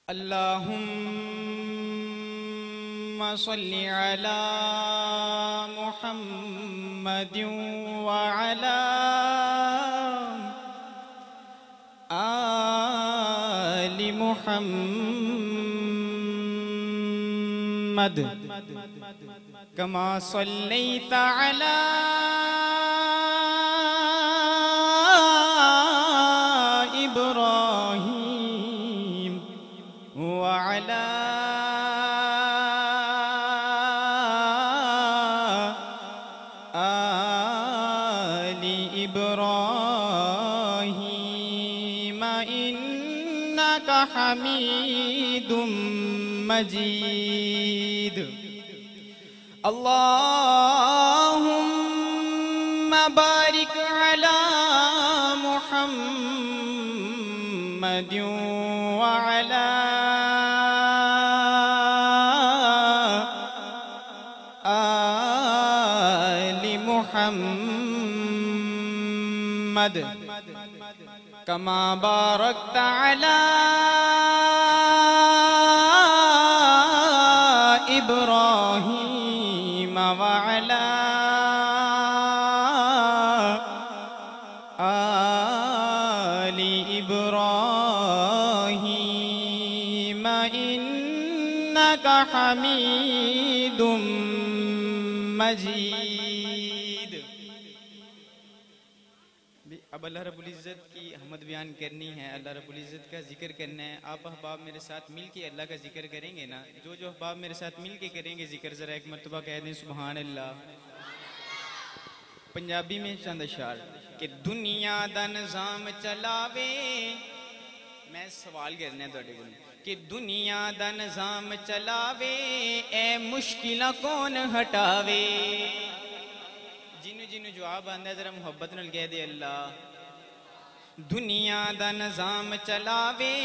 اللهم صل على محمد وعلى آل محمد كما صليت على إبراهيم وعلى آل إبراهيم إنك حميد مجيد. اللهم بارك على محمد وعلى آل محمد كما باركت على إبراهيم وعلى آل إبراهيم إنك حميد مجيد. اب اللہ رب العزت کی حمد بیان کرنی ہے، اللہ رب العزت کا ذکر کرنا ہے. آپ احباب میرے ساتھ مل کے اللہ کا ذکر کریں گے نا؟ جو احباب میرے ساتھ مل کے کریں گے ذکر، ذرا ایک مرتبہ کہہ دیں سبحان اللہ. پنجابی میں چند اشعار کہ دنیا دا نظام چلاوے. میں سوال کرنا ہے تھوڑے کو کہ دنیا دا نظام چلاوے، اے مشکلہ کون ہٹاوے. جنہوں جواب آندہ ہے ذرا محبت نال کہہ دے اللہ. دنیا دا نظام چلاوے،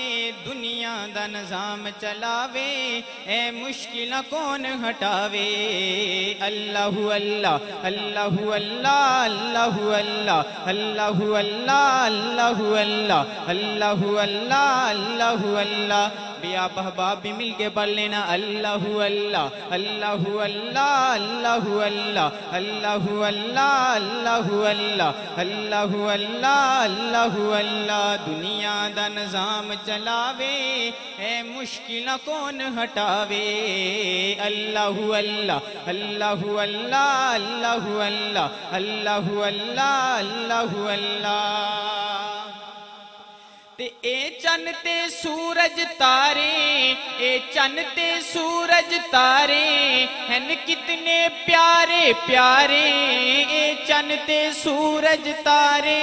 دنیا دا نظام چلاوے، اے مشکلہ کون ہٹاوے. اللہ اللہ اللہ اللہ اللہ اللہ اللہ اللہ اللہ اللہ اللہ اللہ اللہ اللہ. بھی آپ احباب بھی مل کے پڑھ لینا اللہ اللہ اللہ اللہ اللہ اللہ اللہ اللہ اللہ اللہ اللہ اللہ اللہ اللہ. دنیا دا نظام چلاوے، اے مشکلہ کون ہٹاوے. اللہ اللہ اللہ اللہ اللہ اللہ اللہ اللہ اللہ اللہ. تے اے چن تے سورج تارے، اے چن تے سورج تارے ہن کتنے پیارے پیارے. اے چن تے سورج تارے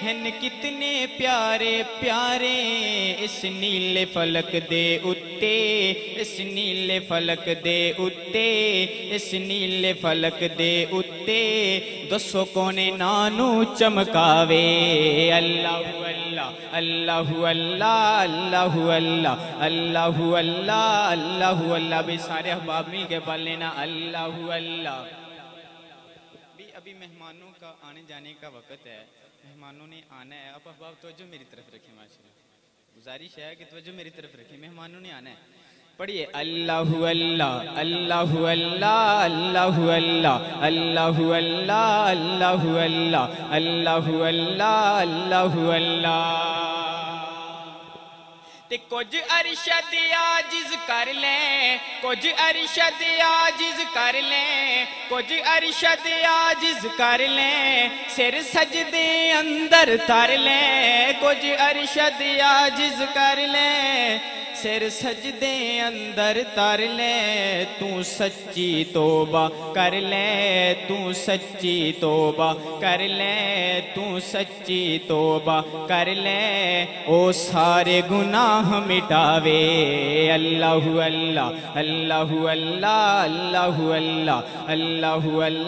ہن کتنے پیارے پیارے. اس نیلے فلک دے اتے، اس نیلے فلک دے اتے، اس نیلے فلک دے اتے دسو کونے نانو چمکاوے. اللہ اللہ اللہ اللہ اللہ اللہ اللہ اللہ اللہ اللہ. بھی سارے احباب مل کے پڑھ لینا اللہ اللہ. بھی ابھی مہمانوں کا آنے جانے کا وقت ہے، مہمانوں نے آنا ہے. آپ احباب توجہ میری طرف رکھیں، ماشاءاللہ گزارش ہے کہ توجہ میری طرف رکھیں، مہمانوں نے آنا ہے. پڑھیے اللہ اللہ اللہ اللہ اللہ اللہ اللہ اللہ اللہ اللہ اللہ اللہ اللہ اللہ. تے کچھ ارشد عاجز کر لیں، کچھ ارشد عاجز کر لیں، کچھ ارشد عاجز کر لیں، سر سجدے اندر تر لیں. کچھ ارشد عاجز کر لیں، سر سجدے اندر تر لیں. تو سچی توبہ کر لیں، تو سچی توبہ کر لیں، تو سچی توبہ کر لیں. او سارے گناہ مٹاوے. اللہ اللہ اللہ اللہ اللہ اللہ اللہ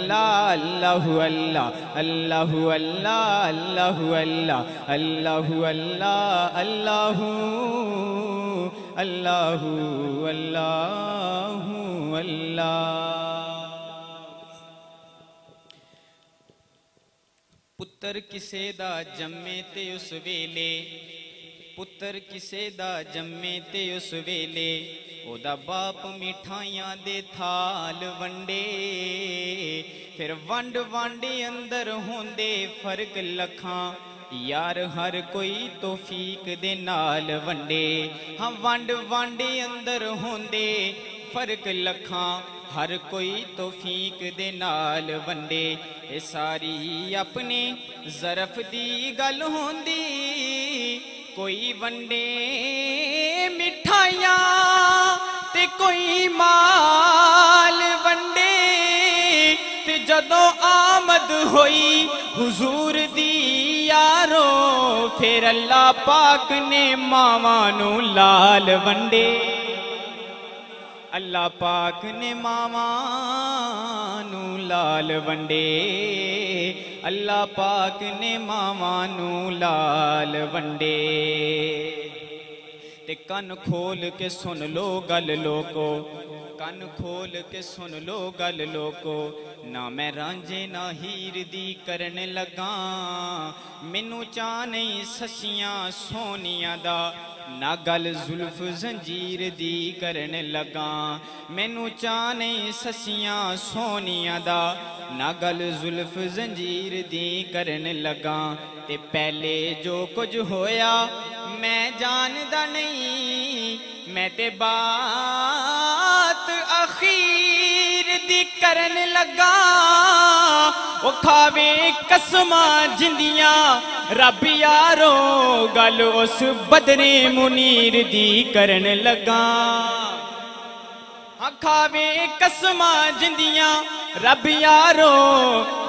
اللہ اللہ اللہ اللہ اللہ اللہ اللہ اللہ اللہ اللہ اللہ اللہ. پتر کسے دا جمے تے اس ویلے ਪੁੱਤਰ ਕਿਸੇ ਦਾ ਜੰਮੇ ਤੇ ਉਸ ਵੇਲੇ ਉਹਦਾ ਬਾਪ ਮਿਠਾਈਆਂ ਦੇ ਥਾਲ ਵੰਡੇ। ਫਿਰ ਵੰਡ ਵਾਂਡੇ ਅੰਦਰ ਹੁੰਦੇ ਫਰਕ ਲੱਖਾਂ, ਯਾਰ ਹਰ ਕੋਈ ਤੋਫੀਕ ਦੇ ਨਾਲ ਵੰਡੇ। ਹਾਂ ਵੰਡ ਵਾਂਡੇ ਅੰਦਰ ਹੁੰਦੇ ਫਰਕ ਲੱਖਾਂ, ਹਰ ਕੋਈ ਤੋਫੀਕ ਦੇ ਨਾਲ ਵੰਡੇ। ਇਹ ਸਾਰੀ ਆਪਣੇ ਜ਼ਰਫ ਦੀ ਗੱਲ ਹੁੰਦੀ, ਕੋਈ ਵੰਡੇ ਮਿਠਾਈਆਂ ਤੇ ਕੋਈ ਮਾਲ ਵੰਡੇ। ਤੇ ਜਦੋਂ ਆਮਦ ਹੋਈ हुजूर दी यारो, फिर अल्लाह पाक ने मावां नू लाल वंडे। अल्लाह पाक ने मावां नू लाल वंडे, अल्लाह पाक ने मावां नू लाल वंडे। ते कन खोल के सुन लो गल लोको, कन खोल के सुन लो गल लोको, ना मैं रांझे ना हीर दी करन लगा। मैनू चा नहीं ससियां सोनिया दा, ना गल जुल्फ जंजीर दी करन लगा। मैनू चा नहीं ससियां सोनिया दा, ना गल जुल्फ जंजीर दी करन लगा। ते पहले जो कुछ होया मैं जानदा नहीं, मैं ते बात अखीर दी करन लगा। ओ खावे कसमां जिंदियां रब यारो, गल उस बदरे मुनीर दी करन लगा। खावे कसमां जिंदियां रब यारो,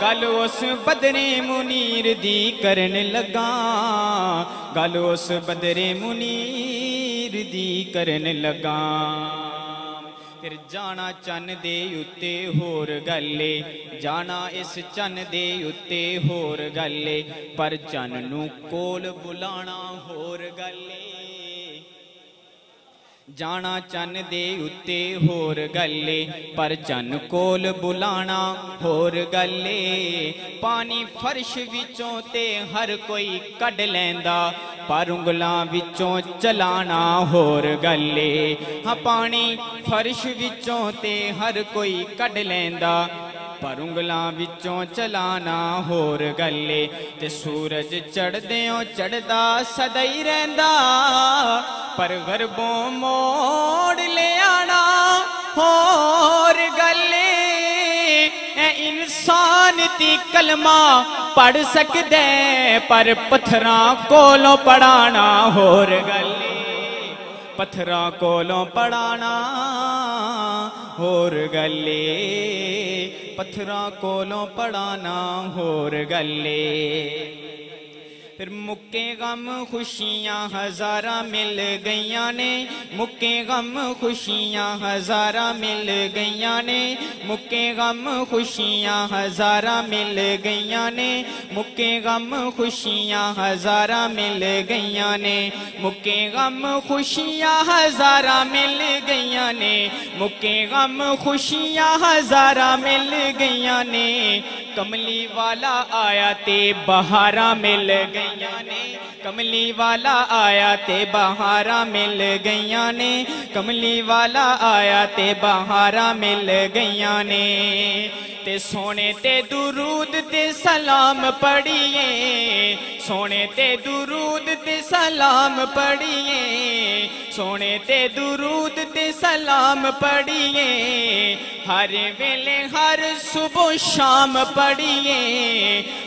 गल उस बदरे मुनीर दी करन लगा। गल उस बदरे मुनीर दी करन लगा। फिर जाना चन्न दे उत्ते होर गल्ले, जाना इस चन्न दे उत्ते होर गल्ले, पर चन्न नू कोल बुलाना होर गल्ले। जाना चन्न दे उत्ते होर गल्ले, पर चन्न कोल बुलाना होर गल्ले। पानी फर्श विचों ते हर कोई कढ लैंदा, पर उंगलां विचों चलाना होर गल्ले। हाँ पानी फर्श विचों ते हर कोई कढ लैंदा, पर उंगलां विचों चलाना होर गल्ले। ते सूरज चढ़देओ चढ़दा सदा ही रहिंदा, पर गरबों मोड़ ले आना होर गल्ले। ए इंसान दी कलमा पढ़ सकदे, पर पत्थरां कोलों पढ़ाना होर गल्ले। पत्थरां कोलों पढ़ाना होर गल्ले, पत्थरां कोलों पढ़ाना होर गल्ले। फिर मुक्के गम खुशियां हजारा मिल गईयां ने, मुक्के गम खुशियां हजारा मिल गईयां ने, मुक्के गम खुशियां हजारा मिल गईयां ने, मुक्के गम खुशियां हजारा मिल गईयां ने, मुक्के गम खुशियां हजारा मिल गईयां ने, मुक्के गम खुशियां हजारा मिल गईयां ने। कमली वाला आया ते बहारा मिल गईयां ने, कमली वाला आया ते बहारा मिल गईयां ने, कमली वाला आया ते बहारा मिल गईयां ने। ते सोने ते दुरूद ते सलाम पढ़िए, सोने ते दुरूद ते सलाम पढ़िए, सोने ते दुरूद ते सलाम पढ़िए। हर वेले हर सुबह शाम पढ़िए,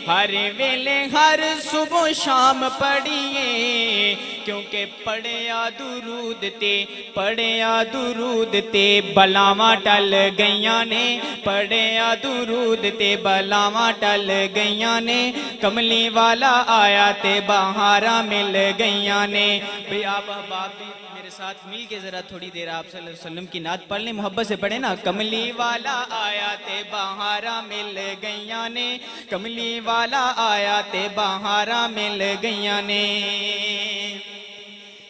हर वेले हर सुबह शाम पढ़िए। क्योंकि पढ़िया दुरूद ते, पढ़िया दुरूद ते बलावां टल गईयां ने, पढ़िया दुरूद ते बलावां टल गईयां ने। कमली वाला आया ते बहारा मिल गईयां ने। भाई आप मेरे साथ मिल के जरा थोड़ी देर आप सल्लल्लाहु अलैहि वसल्लम की नात पढ़ लें, मोहब्बत से पढ़े ना। कमली वाला आया ते बहारा मिल गईयां ने, कमली वाला आया ते बहारा मिल गईयां ने।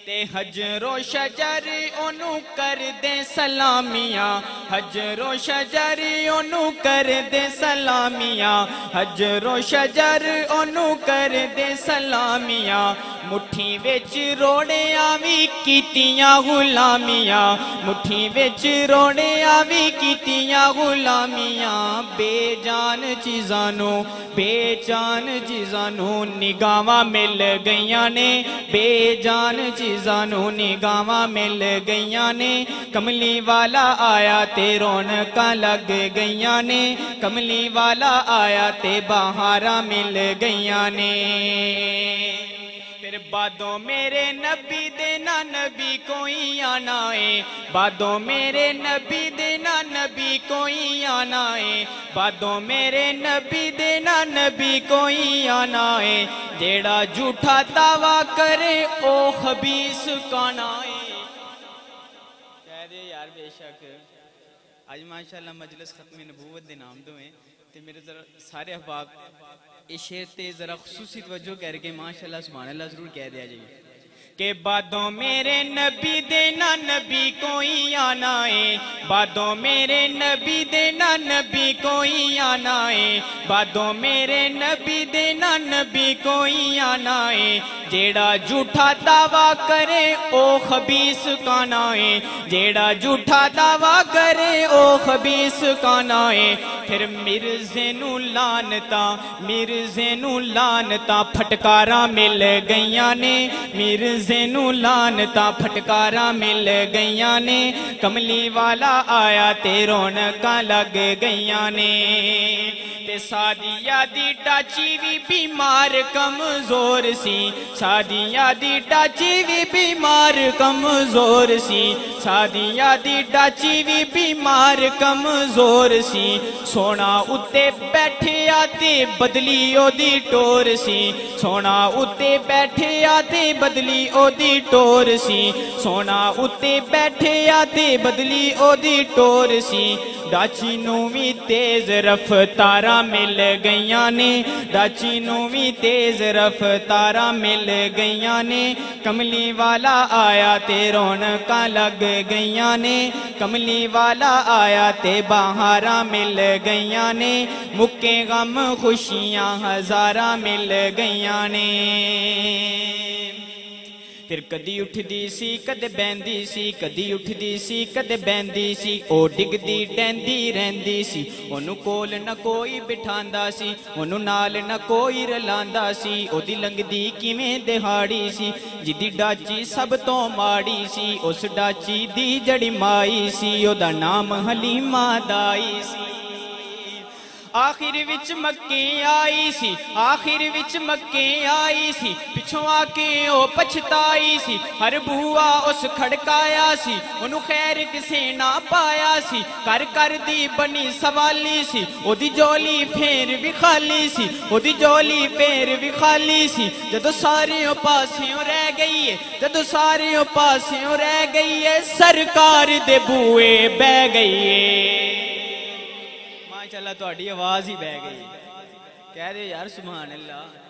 ते हजरो शजर ओनू कर दे सलामियां, हजरो शजर ओनू कर दे सलामियां, हजरो शजर ओनू कर दे सलामियां। मुट्ठी विच रोड़ियां भी कीतियां गुलामियां मुट्ठी विच रोड़ियां भी कीतियां गुलामियां बेजान चीज़ां नू निगाहां मिल गईयां ने बेजान चीज़ां नू निगाहां मिल गईयां ने कमली वाला आया ते रौनकां लग गईयां ने कमली वाला आया ते बहारां मिल गईयां ने फिर बादों मेरे नबी दे ना नबी कोई आना है बादों मेरे नबी दे ना नबी कोई आना है बादों मेरे नबी दे ना नबी कोई आना है जेड़ा झूठा दावा करे ओ खबीस काना है कह दे यार बेशक आज माशाअल्लाह मजलिस खत्म नबूवत दे नाम तो है ते मेरे जरा सारे अहबाब इस शेर ते जरा खुसूसी तवज्जो करके माशाअल्लाह सुभान अल्लाह जरूर कह दिया जाइए कि बादों मेरे नबी दे ना नबी कोई आना है बादों मेरे नबी दे ना नबी कोई आना है बादों मेरे नबी दे ना नबी कोई आना है जेड़ा झूठा दावा करे ओ खबीस काना है जेड़ा झूठा दावा करे ओ खबीस काना है फिर मिर्जे नू लानता फटकारा मिल गईयां ने मिर्जे नू लानता फटकारा मिल गईयां ने कमली वाला आया ते रौनकां लग गईयां ने ते सादिया दी डाची भी बीमार कमजोर सी सादिया दी डाची भी बीमार कमजोर सी सादिया दी डाची भी बीमार कमजोर सी सोना उत्ते बैठिया ते बदली ओदी टोर सी सोना उत्ते बैठिया ते बदली ओदी टोर सी सोना उत्ते बैठिया ते बदली ओदी टोर सी डाची नू भी तेज रफ्तारा मिल गईयां ने डाची नू भी तेज रफ्तारा मिल गईयां ने कमली वाला आया ते रौनकां लग गईयां ने कमली वाला आया ते बहारां मिल गईयां ने मुक्के गम खुशियां हजारां मिल गईयां ने फिर कदी उठदी सी कदे बहंदी सी कदी उठदी सी कदे बहंदी सी ओ डिगदी डैंदी रहंदी सी ओनू कोल न कोई बिठांदा सी ओनू नाल न कोई रलांदा सी ओदी लंघदी किवें दिहाड़ी सी जिदी डाची सब तो माड़ी सी उस डाची दी जड़ी माई सी ओदा नाम हलीमा दाई सी आखिर विच मक्के आई सी आखिर विच मक्के आई सी पिछों आके ओ पछताई सी हर बुआ उस खड़काया सी ओनू खैर किसे ना पाया सी कर कर दी बनी सवाली सी ओदी जोली फेर भी खाली सी ओदी जोली फेर भी खाली सी जदों सारे पासियों रह गई है जदों सारे पासियों रह गई है सरकार दे बूए बह गई है चला तुहाडी आवाज ही बह गई कह दे यार सुभान अल्लाह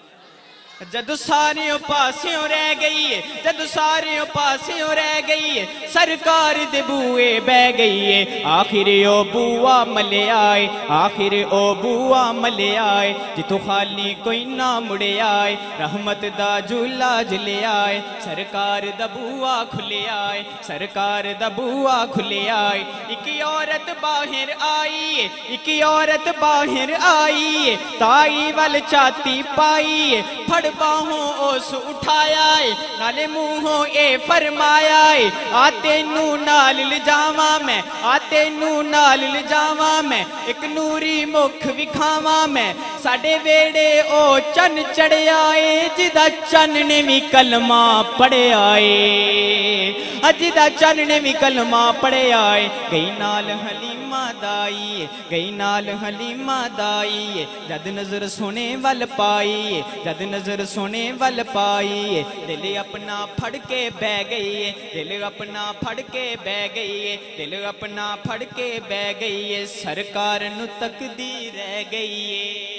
जदों सारे पासियों रह गई है जदों सारे पासियों रह गई है सरकार दे बूए बह गई है आखिर ओ बुआ मले आए आखिर ओ बुआ मले आए जितों खाली कोई ना मुड़े आए रहमत दा झूला झुले आए सरकार दा बुआ खुले आए सरकार दा बुआ खुले आए एक औरत बाहर आई है एक औरत बाहर आई है ताई वल चाती पाई है फड़ बाहों ओस उठाया है नाले मुंहों ए फरमाया है आते नू नाल लिजावा मैं आते नू नाल लिजावा मैं एक नूरी मुख विखावा मैं साडे वेड़े ओ चन चढ़िया है जिदा चन ने भी कलमा पढ़िया है जिदा चन ने भी कलमा पढ़िया है गई नाल हलीमा दाई गई नाल हलीमा दाई जद नजर सोने वल पाई जद नजर सोने वल पाई दिल अपना फड़ के बह गई है दिल अपना फड़ के बह गई है दिल अपना फड़ के बह गई है सरकार नू तकदी रह गई है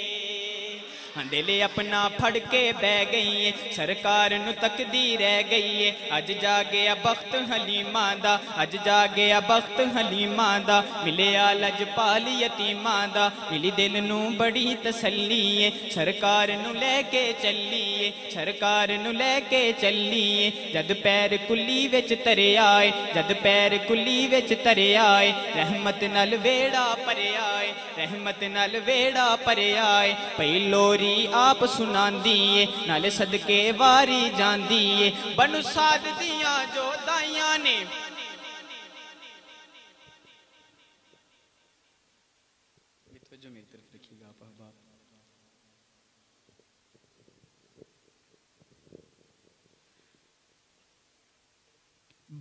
دل اپنا پھڑ کے بہ گئی ہے سرکار نو تکدی رہ گئی ہے اج جا گیا بخت حلیماں دا اج جا گیا بخت حلیماں دا ملیا لجپال یتیماں دا ملی دل نو بڑی تسلی ہے سرکار نو لے کے چلی ہے سرکار نو لے کے چلی ہے جد پیر کلی وچ ترے آئے جد پیر کلی وچ ترے آئے رحمت نال ویڑا پرے آئے رحمت نال ویڑا پرے آئے پئی لوری آپ سناندی ہے نال صدقے واری جاندی ہے بنو سعد دیاں جو دائیاں نے جو میری طرف رکھیے گا آپ احباب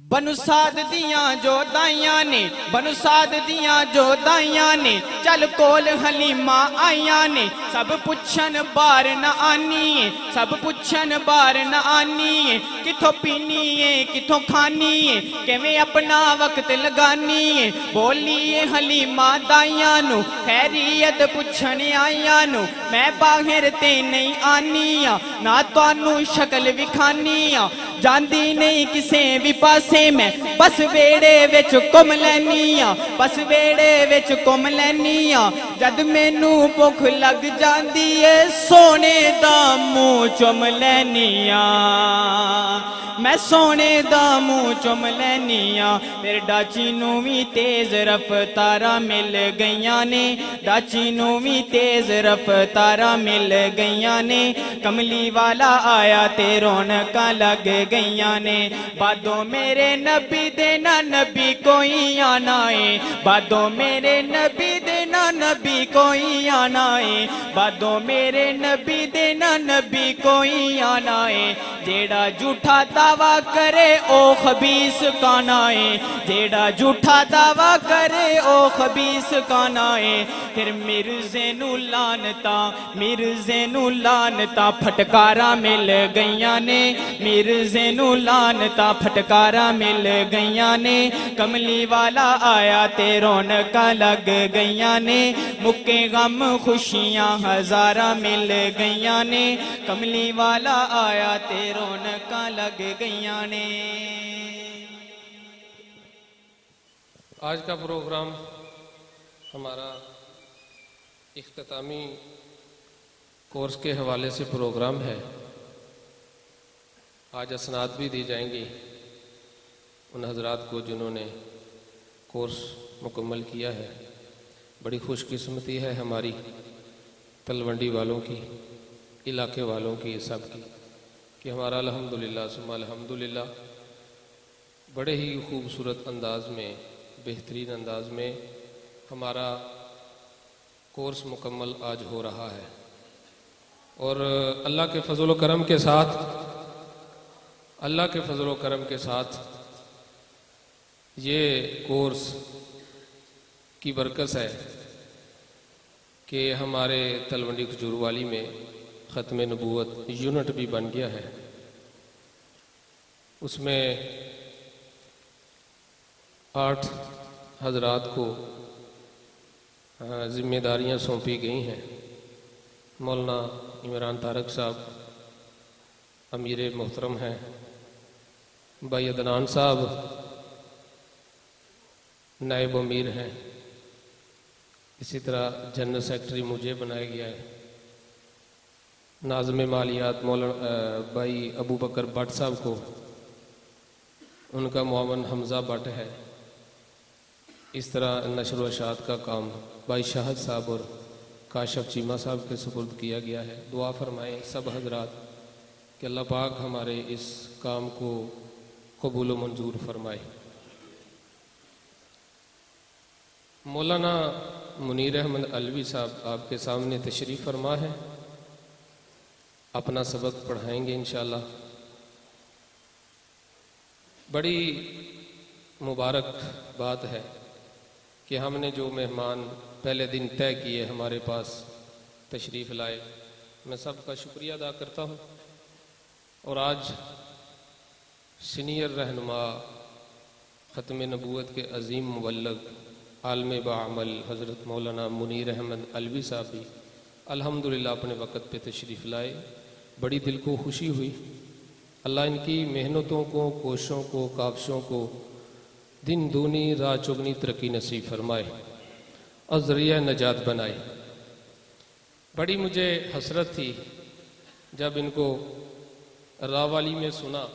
بنو سعد دیاں جو دائیاں نے بنو سعد دیاں جو دائیاں نے چل کول حلیمہ آئیاں نے سب پچھن بار نہ آنی ہے سب پچھن بار نہ آنی ہے کتھوں پینی ہے کتھوں کھانی ہے کیویں اپنا وقت لگانی ہے بولی ہے حلیمہ دائیاں نو خیریت پچھن آئیاں نو میں باہر تے نہیں آنی نہ توانو شکل وکھانی جاندی نہیں کسے بھی پاسے میں بس ویڑے وچ کم لینی بس ویڑے وچ کم لینی جد مینو بھوک لگ جاندی ہے سونے دا منہ چم لینی میں سونے دا منہ چم لینی پھر ڈاچی نو بھی تیز رفتاراں مل گئیاں نے ڈاچی نو بھی تیز رفتاراں مل گئیاں نے کملی والا آیا تے رونقاں لگ گئیاں نے بادوں میرے نبی دے نہ نبی کوئی آنا ہے بادوں میرے نبی دے نہ نبی کوئی آنا ہے بادوں میرے نبی دے نہ نبی کوئی آنا ہے جیڑا جھوٹا دعویٰ کرے او خبیث کانا ہے جیڑا جھوٹا دعویٰ کرے او خبیث کانا ہے پھر مرزے نو لانتا پھٹکارا مل گئیاں نے مرزے نو لانتا پھٹکارا مل گئیاں نے کملی والا آیا تے رونقاں لگ گئیاں نے مکے غم خوشیاں ہزاراں مل گئیاں نے کملی والا آیا تے رونقاں لگ گئیاں نے آج کا پروگرام ہمارا اختتامی کورس کے حوالے سے پروگرام ہے آج اسناد بھی دی جائیں گی ان حضرات کو جنہوں نے کورس مکمل کیا ہے بڑی خوش قسمتی ہے ہماری تلونڈی والوں کی علاقے والوں کی سب کی کہ ہمارا الحمدللہ ثم الحمدللہ بڑے ہی خوبصورت انداز میں بہترین انداز میں ہمارا کورس مکمل آج ہو رہا ہے اور اللہ کے فضل و کرم کے ساتھ یہ کورس کی برکت ہے کہ ہمارے تلونڈی کھجور والی میں ختم نبوت یونٹ بھی بن گیا ہے اس میں 8 حضرات کو ذمہ داریاں سونپی گئی ہیں مولانا عمران طارق صاحب امیر محترم ہیں بھائی عدنان صاحب نائب امیر ہیں اسی طرح جنرل سیکرٹری مجھے بنایا گیا ہے ناظم مالیات مولانا بھائی ابو بکر بٹ صاحب کو ان کا معاون حمزہ بٹ ہے اس طرح نشر و اشاعت کا کام بھائی شاہد صاحب اور کاشف چیمہ صاحب کے سپرد کیا گیا ہے دعا فرمائیں سب حضرات کہ اللہ پاک ہمارے اس کام کو قبول و منظور فرمائے مولانا منیر احمد علوی صاحب آپ کے سامنے تشریف فرما ہے اپنا سبق پڑھائیں گے انشاءاللہ بڑی مبارک بات ہے کہ ہم نے جو مہمان پہلے دن طے کیے ہمارے پاس تشریف لائے میں سب کا شکریہ ادا کرتا ہوں اور آج سینئر رہنما ختم نبوت کے عظیم مبلغ عالم باعمل حضرت مولانا منیر احمد علوی صاحب بھی अल्हम्दुलिल्लाह अपने वक़्त पे तशरीफ़ लाए, बड़ी दिल को खुशी हुई। अल्लाह इनकी मेहनतों को, कोशिशों को, काविशों को दिन दूनी रात चौगनी तरक्की नसीब फरमाए और ज़रिया नजात बनाए। बड़ी मुझे हसरत थी जब इनको रावाली में सुना।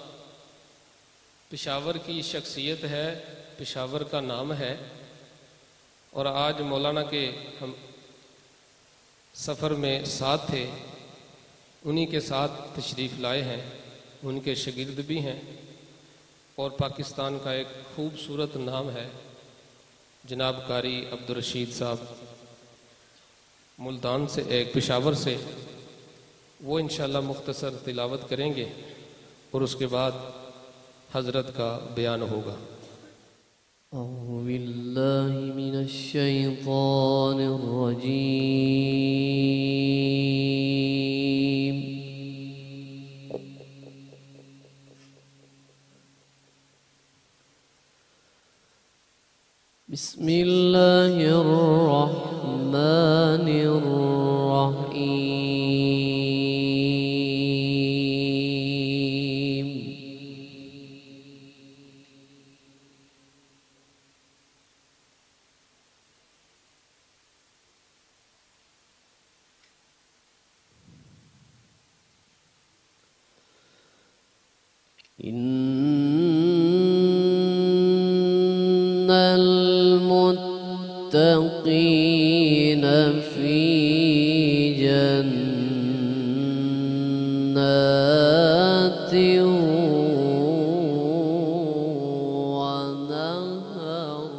पेशावर की शख्सियत है, पेशावर का नाम है, और आज मौलाना के हम सफ़र में साथ थे, उन्हीं के साथ तशरीफ़ लाए हैं, उनके शागिर्द भी हैं, और पाकिस्तान का एक खूबसूरत नाम है जनाब कारी अब्दुल रशीद साहब मुल्तान से, एक पेशावर से। वो इंशाअल्लाह मुख्तसर तिलावत करेंगे और उसके बाद हज़रत का बयान होगा। अऊज़ु बिल्लाहि मिनश शैतानिर रजीम। बिस्मिल्लाहिर रहमानिर रहीम। इन्नल मुत्तक़ीन फी जन्नातिन व नहर।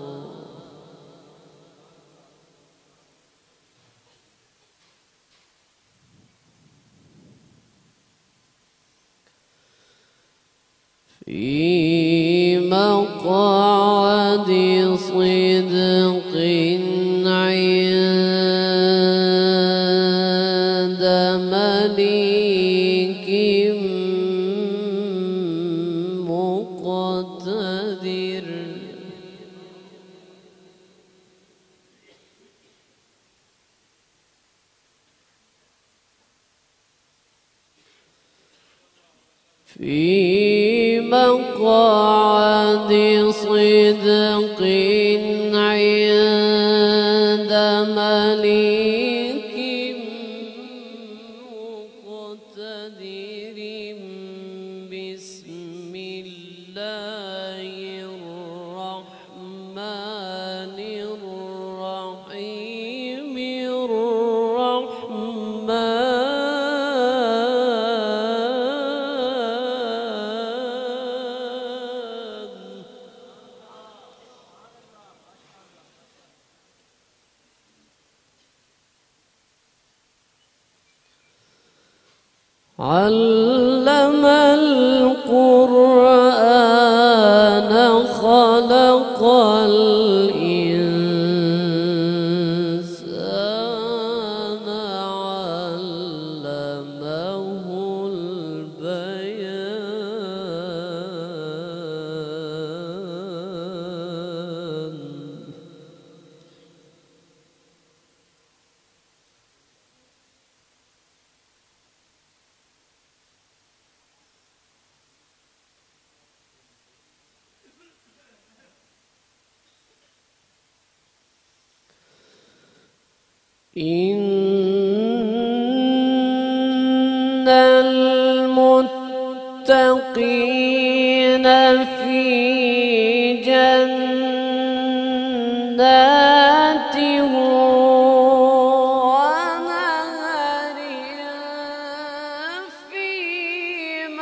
في مقعد صدق عند مليك مقتدر. في مقعد صدق عند مليك مقتدر. بسم الله الرحمن الرحيم. علم القرآن خلق الإنسان علمه البيان. إن المتقين في جنات ونهر في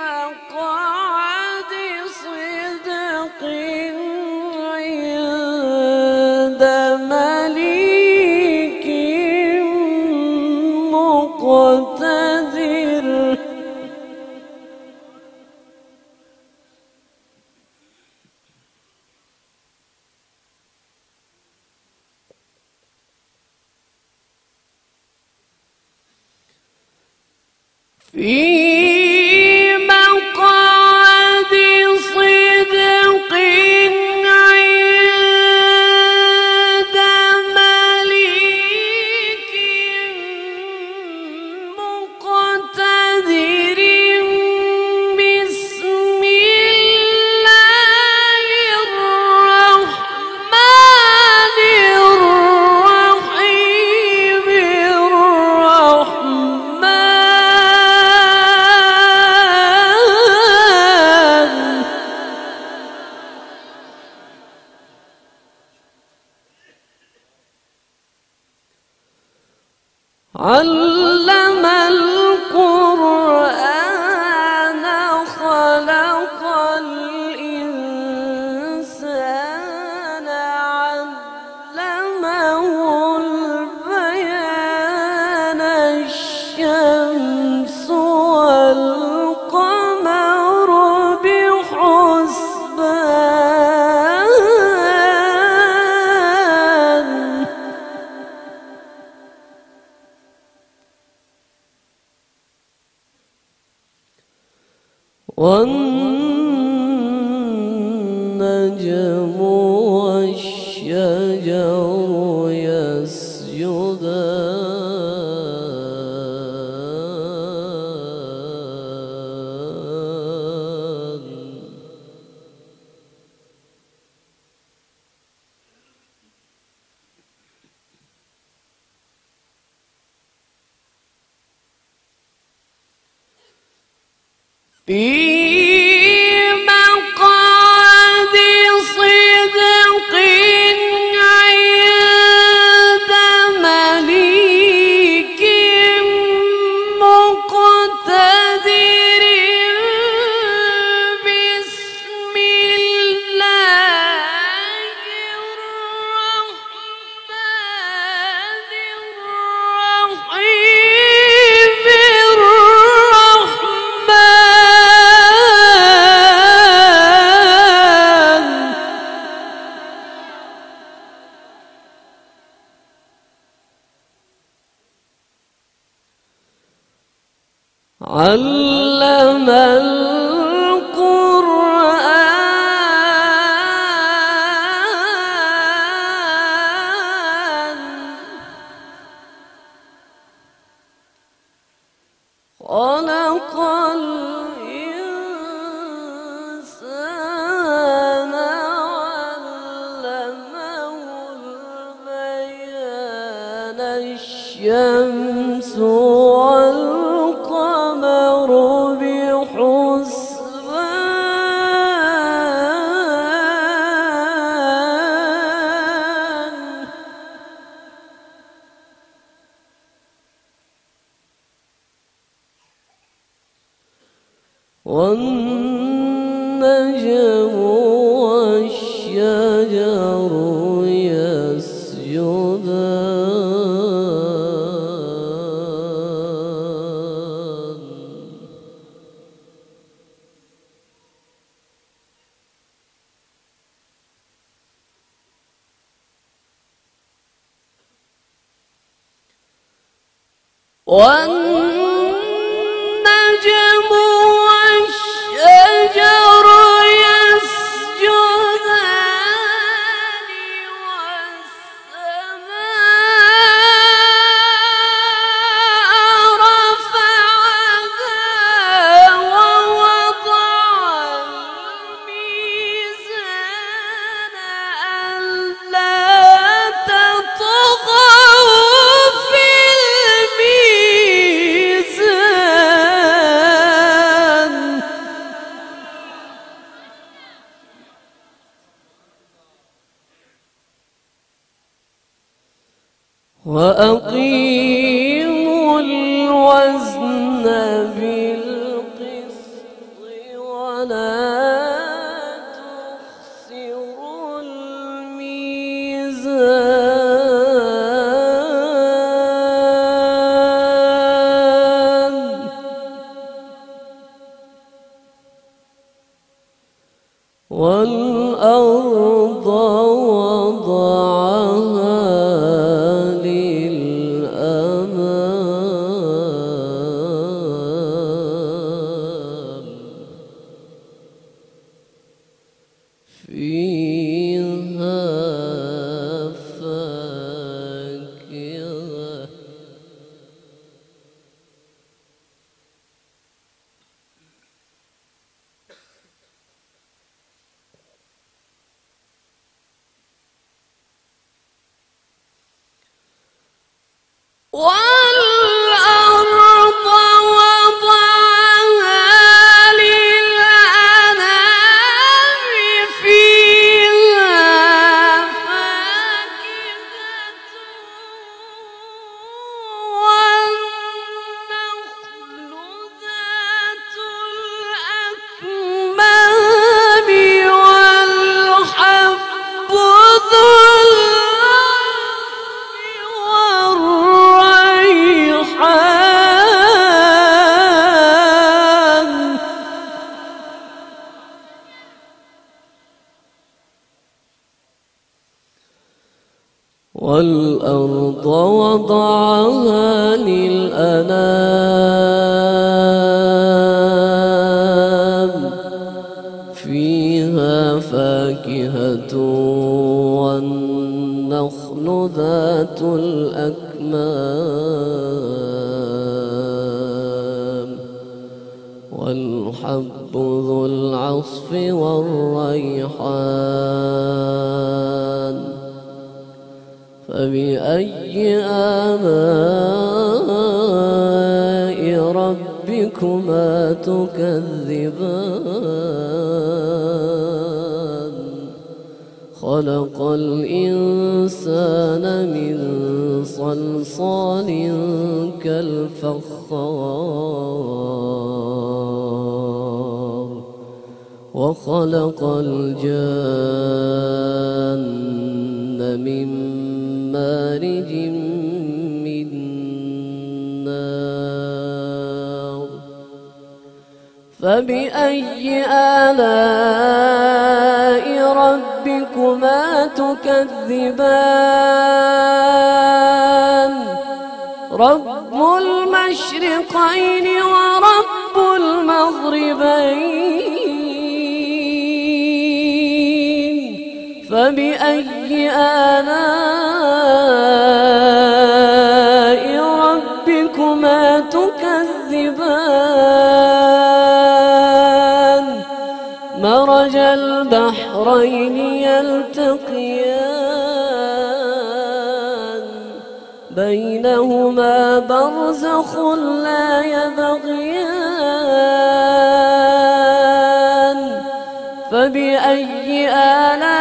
مقعد صدق عند مليك مقتدر. في مقعد صدق عند مليك علم القرآن خلق الإنسان علمه البيان الشمس والقمر بحسبان والنجم والشجر يسجدان في مقعد صدق عند مليك مقتدر بسم الله الرحمن الرحيم علم القرآن خلق الإنسان علمه البيان الشمس والقمر بحسبان والنجم والشجر يسجدان والنجم والشجر يسجدان والسماء رفعها ووضع الميزان ألا تطغوا في الميزان وأقيموا الوزن بالقسط ولا تخسروا الميزان والأرض وضعها للأنام فيها فاكهة والأرض وضعها للأنام فيها فاكهة والأرض وضعها للأنام فيها فاكهة والنخل ذات الأكمام والحب ذو العصف والريحان فبأي آلاء ربكما تكذبان خلق الإنسان من صلصال كالفخار وخلق الجان من مارج من نار فبأي آلاء ربكما تكذبان رب المشرقين ورب المغربين فبأي آلاء ربكما تكذبان مرج البحرين يلتقيان بينهما برزخ لا يبغيان فبأي آلاء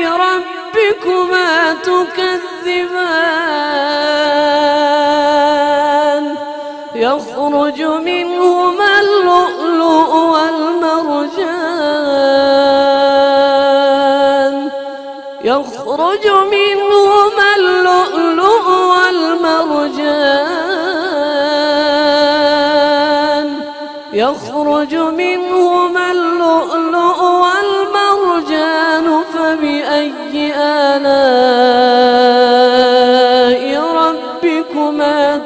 ربكما تكذبان يخرج منهما اللؤلؤ والمرجان يخرج منهما اللؤلؤ والمرجان يخرج منهما اللؤلؤ والمرجان فبأي آلاء ربكما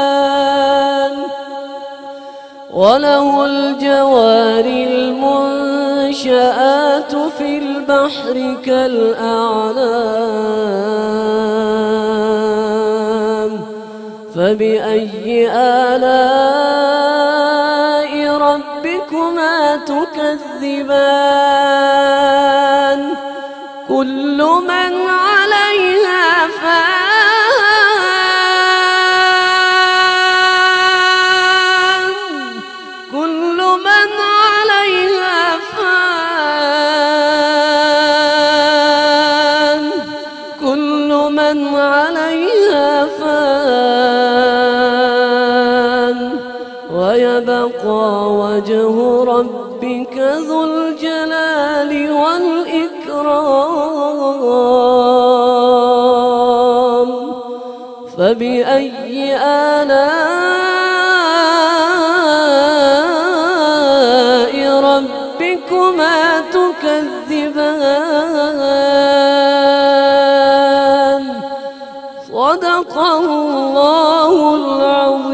تكذبان وله الجوار المنشآت في البحر كالأعلام فبأي آلاء ربكما تكذبان كل من عليها فان كل من عليها فان كل من عليها فان ويبقى وجه ربك ذو الجلال والإكرام فبأي آلاء ربكما تكذبان صدق الله العظيم.